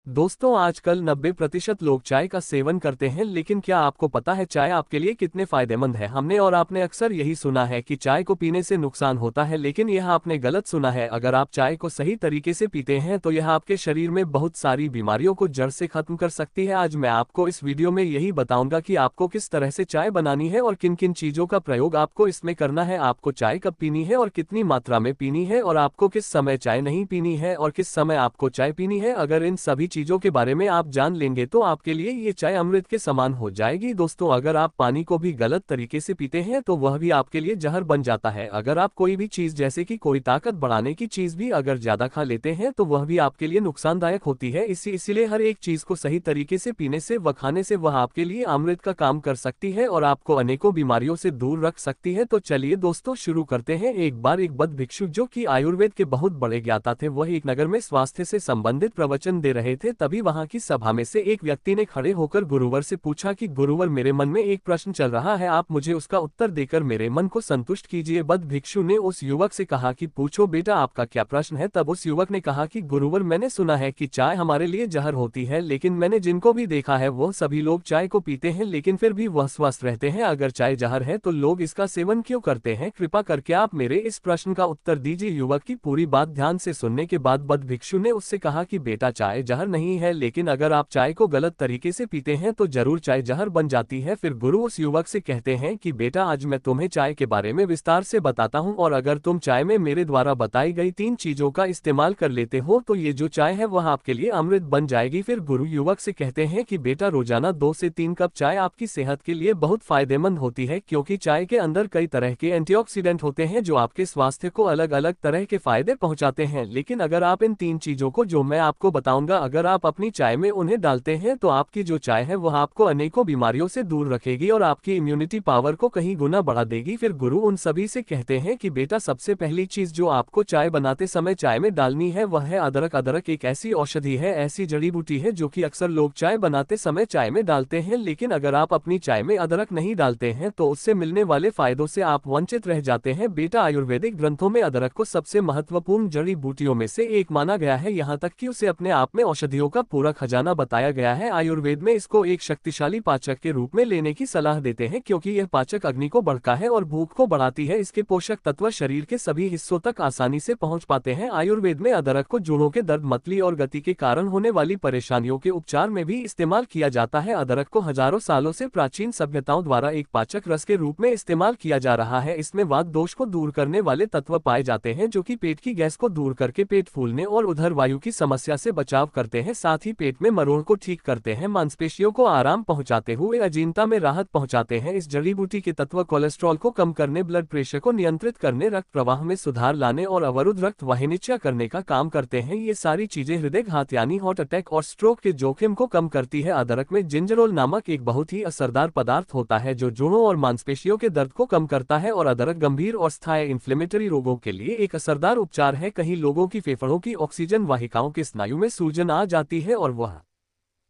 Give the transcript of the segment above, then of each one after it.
दोस्तों आजकल 90% लोग चाय का सेवन करते हैं, लेकिन क्या आपको पता है चाय आपके लिए कितने फायदेमंद है। हमने और आपने अक्सर यही सुना है कि चाय को पीने से नुकसान होता है, लेकिन यह आपने गलत सुना है। अगर आप चाय को सही तरीके से पीते हैं तो यह आपके शरीर में बहुत सारी बीमारियों को जड़ से खत्म कर सकती है। आज मैं आपको इस वीडियो में यही बताऊंगा कि आपको किस तरह से चाय बनानी है और किन किन चीजों का प्रयोग आपको इसमें करना है, आपको चाय कब पीनी है और कितनी मात्रा में पीनी है, और आपको किस समय चाय नहीं पीनी है और किस समय आपको चाय पीनी है। अगर इन सभी चीजों के बारे में आप जान लेंगे तो आपके लिए ये चाय अमृत के समान हो जाएगी। दोस्तों अगर आप पानी को भी गलत तरीके से पीते हैं तो वह भी आपके लिए जहर बन जाता है। अगर आप कोई भी चीज जैसे कि कोई ताकत बढ़ाने की चीज भी अगर ज्यादा खा लेते हैं तो वह भी आपके लिए नुकसानदायक होती है। इसीलिए हर एक चीज को सही तरीके से पीने से व खाने से वह आपके लिए अमृत का काम कर सकती है और आपको अनेकों बीमारियों से दूर रख सकती है। तो चलिए दोस्तों शुरू करते हैं। एक बार एक बद्ध भिक्षु जो कि आयुर्वेद के बहुत बड़े ज्ञाता थे, वह एक नगर में स्वास्थ्य से संबंधित प्रवचन दे रहे थे। तभी वहां की सभा में से एक व्यक्ति ने खड़े होकर गुरुवर से पूछा कि गुरुवर, मेरे मन में एक प्रश्न चल रहा है, आप मुझे उसका उत्तर देकर मेरे मन को संतुष्ट कीजिए। बद्ध भिक्षु ने उस युवक से कहा कि पूछो बेटा, आपका क्या प्रश्न है। तब उस युवक ने कहा कि गुरुवर, मैंने सुना है कि चाय हमारे लिए जहर होती है, लेकिन मैंने जिनको भी देखा है वह सभी लोग चाय को पीते हैं लेकिन फिर भी वह स्वस्थ रहते हैं। अगर चाय जहर है तो लोग इसका सेवन क्यों करते हैं? कृपा करके आप मेरे इस प्रश्न का उत्तर दीजिए। युवक की पूरी बात ध्यान से सुनने के बाद बद्ध भिक्षु ने उससे कहा कि बेटा, चाय जहर नहीं है, लेकिन अगर आप चाय को गलत तरीके से पीते हैं तो जरूर चाय जहर बन जाती है। फिर गुरु उस युवक से कहते हैं कि बेटा, आज मैं तुम्हें चाय के बारे में विस्तार से बताता हूं, और अगर तुम चाय में मेरे द्वारा बताई गई 3 चीजों का इस्तेमाल कर लेते हो तो ये जो चाय है वह आपके लिए अमृत बन जाएगी। फिर गुरु युवक से कहते हैं कि बेटा, रोजाना 2 से 3 कप चाय आपकी सेहत के लिए बहुत फायदेमंद होती है, क्योंकि चाय के अंदर कई तरह के एंटीऑक्सीडेंट होते हैं जो आपके स्वास्थ्य को अलग अलग तरह के फायदे पहुंचाते हैं। लेकिन अगर आप इन 3 चीजों को जो मैं आपको बताऊंगा अगर आप अपनी चाय में उन्हें डालते हैं तो आपकी जो चाय है वह आपको अनेकों बीमारियों से दूर रखेगी और आपकी इम्यूनिटी पावर को कहीं गुना बढ़ा देगी। फिर गुरु उन सभी से कहते हैं कि बेटा, सबसे पहली चीज जो आपको चाय बनाते समय चाय में डालनी है वह है अदरक। अदरक एक ऐसी औषधि है, ऐसी जड़ी बूटी है जो कि अक्सर लोग चाय बनाते समय चाय में डालते हैं, लेकिन अगर आप अपनी चाय में अदरक नहीं डालते हैं तो उससे मिलने वाले फायदों से आप वंचित रह जाते हैं। बेटा, आयुर्वेदिक ग्रंथों में अदरक को सबसे महत्वपूर्ण जड़ी बूटियों में से एक माना गया है, यहाँ तक कि उसे अपने आप में औषधियों का पूरा खजाना बताया गया है। आयुर्वेद में इसको एक शक्तिशाली पाचक के रूप में लेने की सलाह देते हैं, क्योंकि यह पाचक अग्नि को बढ़ता है और भूख को बढ़ाती है। इसके पोषक तत्व शरीर के सभी हिस्सों तक आसानी से पहुंच पाते हैं। आयुर्वेद में अदरक को जोड़ों के दर्द, मतली और गति के कारण होने वाली परेशानियों के उपचार में भी इस्तेमाल किया जाता है। अदरक को हजारों सालों से प्राचीन सभ्यताओं द्वारा एक पाचक रस के रूप में इस्तेमाल किया जा रहा है। इसमें वात दोष को दूर करने वाले तत्व पाए जाते हैं जो कि पेट की गैस को दूर करके पेट फूलने और उधर वायु की समस्या से बचाव करते हैं। साथ ही पेट में मरोड़ को ठीक करते हैं, मांसपेशियों को आराम पहुंचाते हुए अजीर्णता में राहत पहुंचाते हैं। इस जड़ी बूटी के तत्व कोलेस्ट्रॉल को कम करने, ब्लड प्रेशर को नियंत्रित करने, रक्त प्रवाह में सुधार लाने और अवरुद्ध रक्त वाहिनियां करने का काम करते हैं। ये सारी चीजें हृदय घात यानी हार्ट अटैक और स्ट्रोक के जोखिम को कम करती है। अदरक में जिंजरोल नामक एक बहुत ही असरदार पदार्थ होता है जो जोड़ों और मांसपेशियों के दर्द को कम करता है, और अदरक गंभीर और स्थायी इन्फ्लेमेटरी रोगों के लिए एक असरदार उपचार है। कहीं लोगों की फेफड़ों की ऑक्सीजन वाहिकाओं के स्नायु में सूजन आ जाती है और वह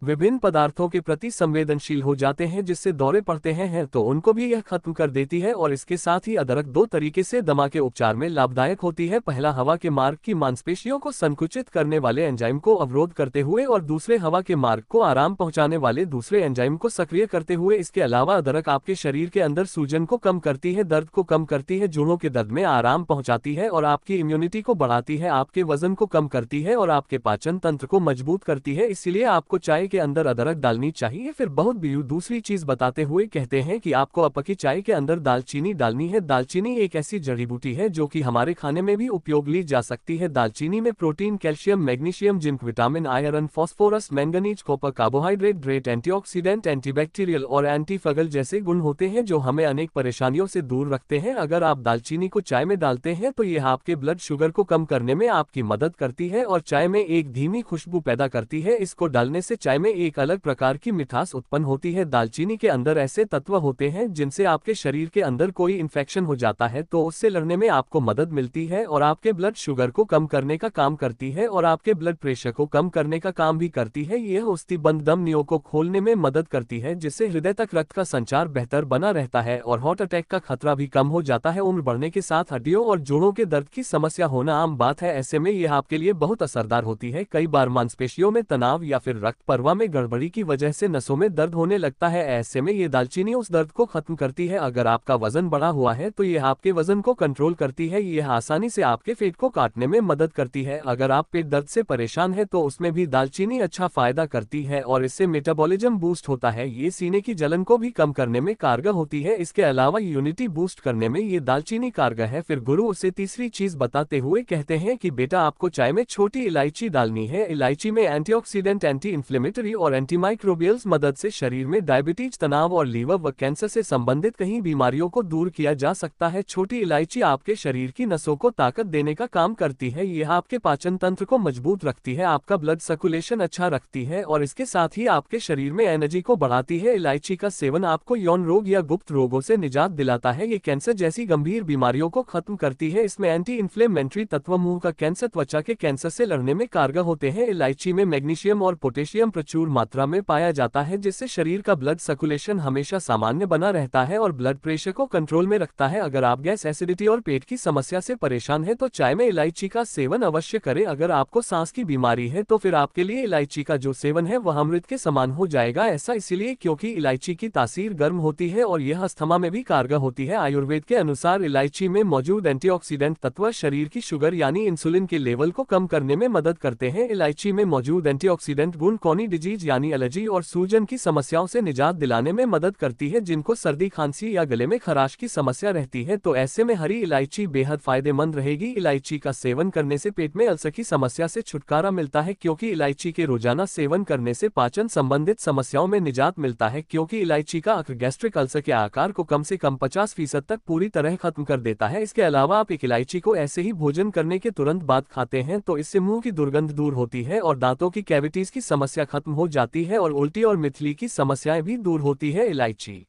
विभिन्न पदार्थों के प्रति संवेदनशील हो जाते हैं जिससे दौरे पड़ते हैं तो उनको भी यह खत्म कर देती है। और इसके साथ ही अदरक 2 तरीके से दमा के उपचार में लाभदायक होती है। पहला, हवा के मार्ग की मांसपेशियों को संकुचित करने वाले एंजाइम को अवरोध करते हुए, और दूसरे, हवा के मार्ग को आराम पहुंचाने वाले दूसरे एंजाइम को सक्रिय करते हुए। इसके अलावा अदरक आपके शरीर के अंदर सूजन को कम करती है, दर्द को कम करती है, जोड़ों के दर्द में आराम पहुंचाती है और आपकी इम्यूनिटी को बढ़ाती है, आपके वजन को कम करती है और आपके पाचन तंत्र को मजबूत करती है। इसीलिए आपको चाय के अंदर अदरक डालनी चाहिए। फिर बहुत दूसरी चीज बताते हुए कहते हैं कि आपको अपकी चाय के अंदर दालचीनी डालनी है। दालचीनी एक ऐसी जड़ी बूटी है जो कि हमारे खाने में भी उपयोग ली जा सकती है। दालचीनी में protein, calcium, magnesium, zinc, vitamin, iron, phosphorus, manganese, copper, carbohydrate, great antioxidant, antibacterial और एंटीफंगल जैसे गुण होते हैं जो हमें अनेक परेशानियों से दूर रखते हैं। अगर आप दालचीनी को चाय में डालते हैं तो यह आपके ब्लड शुगर को कम करने में आपकी मदद करती है और चाय में एक धीमी खुशबू पैदा करती है। इसको डालने से चाय चाय में एक अलग प्रकार की मिठास उत्पन्न होती है। दालचीनी के अंदर ऐसे तत्व होते हैं जिनसे आपके शरीर के अंदर कोई इन्फेक्शन हो जाता है तो उससे लड़ने में आपको मदद मिलती है और आपके ब्लड शुगर को कम करने का काम करती है और आपके ब्लड प्रेशर को कम करने का काम भी करती है। यह उस्तीबंद धमनियों को खोलने में मदद करती है जिससे हृदय तक रक्त का संचार बेहतर बना रहता है और हार्ट अटैक का खतरा भी कम हो जाता है। उम्र बढ़ने के साथ हड्डियों और जोड़ों के दर्द की समस्या होना आम बात है, ऐसे में यह आपके लिए बहुत असरदार होती है। कई बार मांसपेशियों में तनाव या फिर रक्त प्रवाह में गड़बड़ी की वजह से नसों में दर्द होने लगता है, ऐसे में ये दालचीनी उस दर्द को खत्म करती है। अगर आपका वजन बढ़ा हुआ है तो यह आपके वजन को कंट्रोल करती है। यह आसानी से आपके पेट को काटने में मदद करती है। अगर आप पेट दर्द से परेशान है तो उसमें भी दालचीनी अच्छा फायदा करती है और इससे मेटाबॉलिज्म बूस्ट होता है। ये सीने की जलन को भी कम करने में कारगर होती है। इसके अलावा यूनिटी बूस्ट करने में ये दालचीनी कारगर है। फिर गुरु उसे तीसरी चीज बताते हुए कहते हैं कि बेटा आपको चाय में छोटी इलायची डालनी है। इलायची में एंटीऑक्सीडेंट, एंटी इन्फ्लेमेटरी और एंटीमाइक्रोबियल्स मदद से शरीर में डायबिटीज, तनाव और लीवर व कैंसर से संबंधित कई बीमारियों को दूर किया जा सकता है। छोटी इलायची आपके शरीर की नसों को ताकत देने का काम करती है। यह आपके पाचन तंत्र को मजबूत रखती है, आपका ब्लड सर्कुलेशन अच्छा रखती है और इसके साथ ही आपके शरीर में एनर्जी को बढ़ाती है। इलायची का सेवन आपको यौन रोग या गुप्त रोगों से निजात दिलाता है। ये कैंसर जैसी गंभीर बीमारियों को खत्म करती है। इसमें एंटी इन्फ्लेमेटरी तत्व मुंह का कैंसर, त्वचा के कैंसर से लड़ने में कारगर होते हैं। इलायची में मैग्नीशियम और पोटेशियम प्रचुर मात्रा में पाया जाता है जिससे शरीर का ब्लड सर्कुलेशन हमेशा सामान्य बना रहता है और ब्लड प्रेशर को कंट्रोल में रखता है। अगर आप गैस, एसिडिटी और पेट की समस्या से परेशान है तो चाय में इलायची का सेवन अवश्य करें। अगर आपको सांस की बीमारी है तो फिर आपके लिए इलायची का जो सेवन है वह अमृत के समान हो जाएगा। ऐसा इसलिए क्योंकि इलायची की तासीर गर्म होती है और यह अस्थमा में भी कारगर होती है। आयुर्वेद के अनुसार इलायची में मौजूद एंटीऑक्सीडेंट तत्व शरीर की शुगर यानी इंसुलिन के लेवल को कम करने में मदद करते हैं। इलायची में मौजूद एंटीऑक्सीडेंट गुण कॉनी डिजीज यानी एलर्जी और सूजन की समस्याओं से निजात दिलाने में मदद करती है। जिनको सर्दी, खांसी या गले में खराश की समस्या रहती है तो ऐसे में हरी इलायची बेहद फायदेमंद रहेगी। इलायची का सेवन करने से पेट में अल्सर की समस्या से छुटकारा मिलता है क्योंकि इलायची के रोजाना सेवन करने से पाचन संबंधित समस्याओं में निजात मिलता है क्योंकि इलायची का अक्र गैस्ट्रिक अल्सर के आकार को कम से कम 50% तक पूरी तरह खत्म कर देता है। इसके अलावा आप एक इलायची को ऐसे ही भोजन करने के तुरंत बाद खाते हैं तो इससे मुंह की दुर्गंध दूर होती है और दांतों की कैविटीज की समस्या खत्म हो जाती है और उल्टी और मिथली की समस्याएं भी दूर होती है। इलायची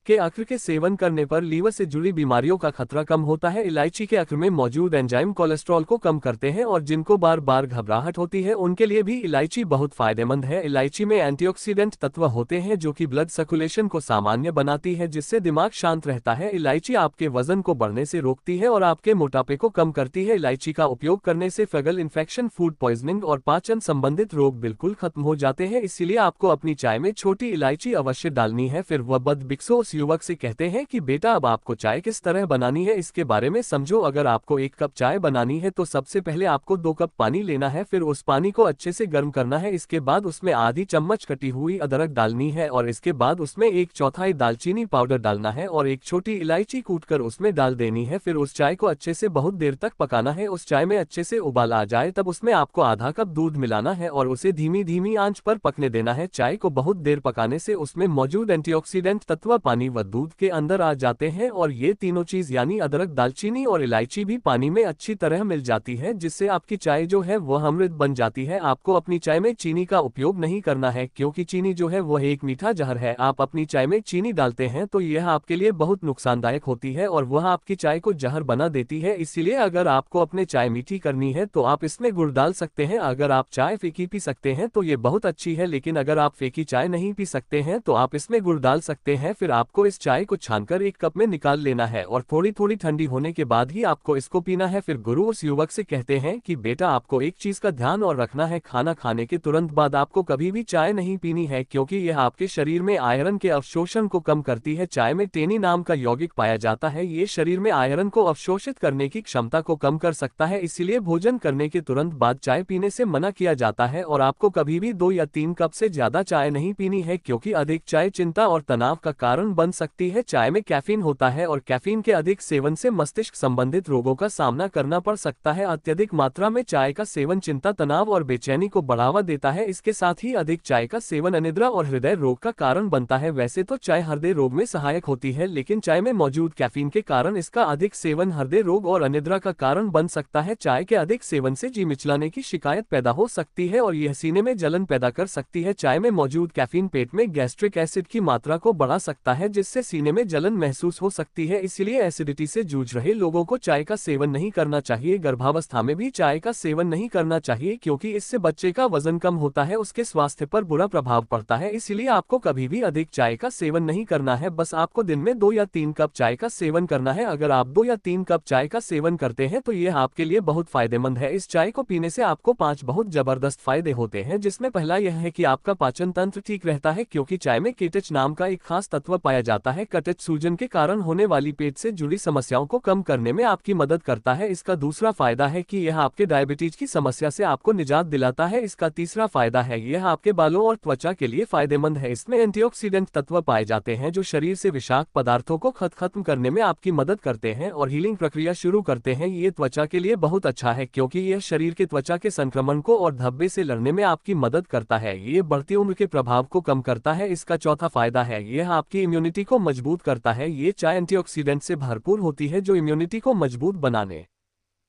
के अक्र के सेवन करने पर लीवर से जुड़ी बीमारियों का खतरा कम होता है। इलायची के अक्र में मौजूद एंजाइम कोलेस्ट्रॉल को कम करते हैं और जिनको बार बार घबराहट होती है उनके लिए भी इलायची बहुत फायदेमंद है। इलायची में एंटीऑक्सीडेंट तत्व होते हैं जो कि ब्लड सर्कुलेशन को सामान्य बनाती है जिससे दिमाग शांत रहता है। इलायची आपके वजन को बढ़ने से रोकती है और आपके मोटापे को कम करती है। इलायची का उपयोग करने से फंगल इन्फेक्शन, फूड पॉइजनिंग और पाचन संबंधित रोग बिल्कुल खत्म हो जाते हैं। इसीलिए आपको अपनी चाय में छोटी इलायची अवश्य डालनी है। फिर वह बद बिक्सो युवक से कहते हैं कि बेटा अब आपको चाय किस तरह बनानी है इसके बारे में समझो। अगर आपको 1 कप चाय बनानी है तो सबसे पहले आपको 2 कप पानी लेना है। फिर उस पानी को अच्छे से गर्म करना है। इसके बाद उसमें आधी चम्मच कटी हुई अदरक डालनी है और इसके बाद उसमें 1/4 दालचीनी पाउडर डालना है और 1 छोटी इलायची कूटकर उसमें डाल देनी है। फिर उस चाय को अच्छे से बहुत देर तक पकाना है। उस चाय में अच्छे से उबाल आ जाए तब उसमें आपको आधा कप दूध मिलाना है और उसे धीमी धीमी आंच पर पकने देना है। चाय को बहुत देर पकाने से उसमें मौजूद एंटीऑक्सीडेंट तत्व पानी व दूध के अंदर आ जाते हैं और ये तीनों चीज यानी अदरक, दालचीनी और इलायची भी पानी में अच्छी तरह मिल जाती है जिससे आपकी चाय जो है वह अमृत बन जाती है। आपको अपनी चाय में चीनी का उपयोग नहीं करना है क्योंकि चीनी जो है वह एक मीठा जहर है। आप अपनी चाय में चीनी डालते हैं तो यह आपके लिए बहुत नुकसानदायक होती है और वह आपकी चाय को जहर बना देती है। इसलिए अगर आपको अपने चाय मीठी करनी है तो आप इसमें गुड़ डाल सकते हैं। अगर आप चाय फीकी पी सकते हैं तो ये बहुत अच्छी है, लेकिन अगर आप फीकी चाय नहीं पी सकते हैं तो आप इसमें गुड़ डाल सकते हैं। फिर आपको इस चाय को छानकर 1 कप में निकाल लेना है और थोड़ी थोड़ी ठंडी होने के बाद ही आपको इसको पीना है। फिर गुरु उस युवक से कहते हैं कि बेटा आपको एक चीज का ध्यान और रखना है, खाना खाने के तुरंत बाद आपको कभी भी चाय नहीं पीनी है क्योंकि यह आपके शरीर में आयरन के अवशोषण को कम करती है। चाय में टेनी नाम का यौगिक पाया जाता है, ये शरीर में आयरन को अवशोषित करने की क्षमता को कम कर सकता है। इसीलिए भोजन करने के तुरंत बाद चाय पीने से मना किया जाता है और आपको कभी भी 2 या 3 कप से ज्यादा चाय नहीं पीनी है क्योंकि अधिक चाय चिंता और तनाव का कारण बन बन सकती है। चाय में कैफीन होता है और कैफीन के अधिक सेवन से मस्तिष्क संबंधित रोगों का सामना करना पड़ सकता है। अत्यधिक मात्रा में चाय का सेवन चिंता, तनाव और बेचैनी को बढ़ावा देता है। इसके साथ ही अधिक चाय का सेवन अनिद्रा और हृदय रोग का कारण बनता है। वैसे तो चाय हृदय रोग में सहायक होती है, लेकिन चाय में मौजूद कैफीन के कारण इसका अधिक सेवन हृदय रोग और अनिद्रा का कारण बन सकता है। चाय के अधिक सेवन से जी मिचलाने की शिकायत पैदा हो सकती है और यह सीने में जलन पैदा कर सकती है। चाय में मौजूद कैफीन पेट में गैस्ट्रिक एसिड की मात्रा को बढ़ा सकता है, जिससे सीने में जलन महसूस हो सकती है। इसलिए एसिडिटी से जूझ रहे लोगों को चाय का सेवन नहीं करना चाहिए। गर्भावस्था में भी चाय का सेवन नहीं करना चाहिए, क्योंकि इससे बच्चे का वजन कम होता है, उसके स्वास्थ्य पर बुरा प्रभाव पड़ता है। इसलिए आपको कभी भी अधिक चाय का सेवन नहीं करना है। बस आपको दिन में 2 या 3 कप चाय का सेवन करना है। अगर आप 2 या 3 कप चाय का सेवन करते हैं तो यह आपके लिए बहुत फायदेमंद है। इस चाय को पीने से आपको 5 बहुत जबरदस्त फायदे होते हैं, जिसमें पहला यह है कि आपका पाचन तंत्र ठीक रहता है, क्योंकि चाय में केटच नाम का एक खास तत्व पाया जाता है। केटच सूजन के कारण होने वाली पेट से जुड़ी समस्याओं को कम करने में आपकी मदद करता है। इसका दूसरा फायदा है कि यह आपके डायबिटीज की समस्या से आपको निजात दिलाता है। इसका तीसरा फायदा है यह आपके बालों और त्वचा के लिए फायदेमंद है। इसमें एंटीऑक्सीडेंट तत्व पाए जाते हैं जो शरीर से विषाक्त पदार्थों को खत्म करने में आपकी मदद करते हैं और हीलिंग प्रक्रिया शुरू करते हैं। ये त्वचा के लिए बहुत अच्छा है, क्योंकि यह शरीर के त्वचा के संक्रमण को और धब्बे से लड़ने में आपकी मदद करता है। ये बढ़ती उम्र के प्रभाव को कम करता है। इसका चौथा फायदा है यह आपकी इम्यूनिटी को मजबूत करता है। ये चाय एंटीऑक्सीडेंट से भरपूर होती है जो इम्यूनिटी को मजबूत बनाने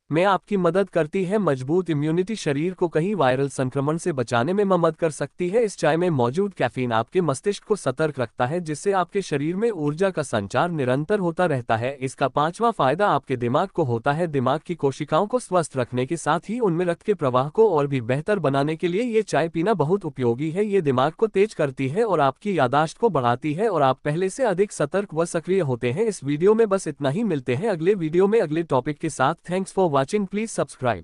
में आपकी मदद करती है। मजबूत इम्यूनिटी शरीर को कई वायरल संक्रमण से बचाने में मदद कर सकती है। इस चाय में मौजूद कैफीन आपके मस्तिष्क को सतर्क रखता है, जिससे आपके शरीर में ऊर्जा का संचार निरंतर होता रहता है। इसका पांचवा फायदा आपके दिमाग को होता है। दिमाग की कोशिकाओं को स्वस्थ रखने के साथ ही उनमें रक्त के प्रवाह को और भी बेहतर बनाने के लिए ये चाय पीना बहुत उपयोगी है। ये दिमाग को तेज करती है और आपकी यादाश्त को बढ़ाती है और आप पहले से अधिक सतर्क व सक्रिय होते हैं। इस वीडियो में बस इतना ही। मिलते हैं अगले वीडियो में अगले टॉपिक के साथ। Thanks for watching. Please subscribe.